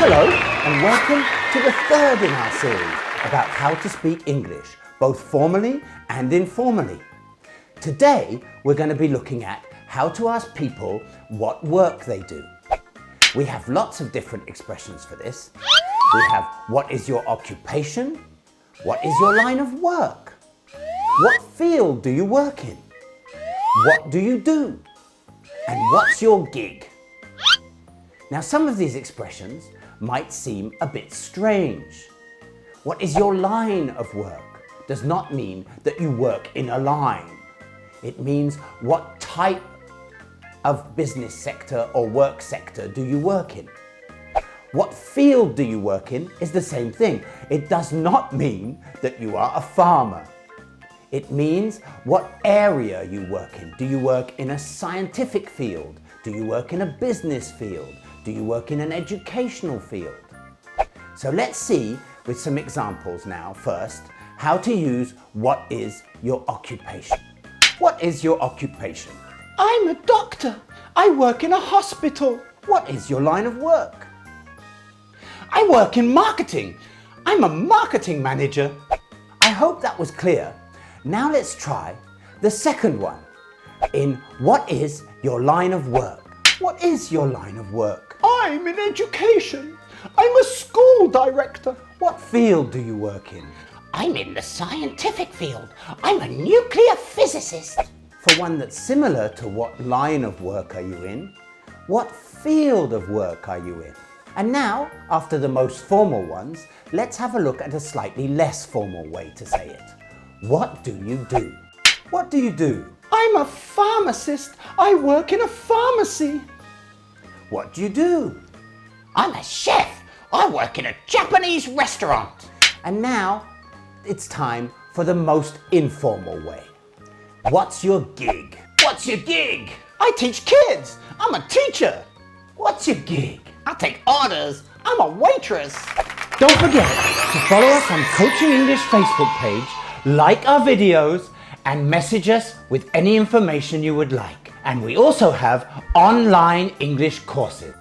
Hello and welcome to the third in our series about how to speak English, both formally and informally. Today we're going to be looking at how to ask people what work they do. We have lots of different expressions for this. We have what is your occupation? What is your line of work? What field do you work in? What do you do? And what's your gig? Now some of these expressions might seem a bit strange. What is your line of work does not mean that you work in a line. It means what type of business sector or work sector do you work in. What field do you work in is the same thing. It does not mean that you are a farmer. It means what area you work in. Do you work in a scientific field? Do you work in a business field? Do you work in an educational field? So let's see with some examples now first how to use what is your occupation. What is your occupation? I'm a doctor. I work in a hospital. What is your line of work? I work in marketing. I'm a marketing manager. I hope that was clear. Now let's try the second one. In what is your line of work? What is your line of work? I'm in education. I'm a school director. What field do you work in? I'm in the scientific field. I'm a nuclear physicist. For one that's similar to what line of work are you in, what field of work are you in? And now, after the most formal ones, let's have a look at a slightly less formal way to say it. What do you do? What do you do? I'm a pharmacist. I work in a pharmacy. What do you do? I'm a chef. I work in a Japanese restaurant. And now, it's time for the most informal way. What's your gig? What's your gig? I teach kids. I'm a teacher. What's your gig? I take orders. I'm a waitress. Don't forget to follow us on Coaching English Facebook page, like our videos, and message us with any information you would like. And we also have online English courses.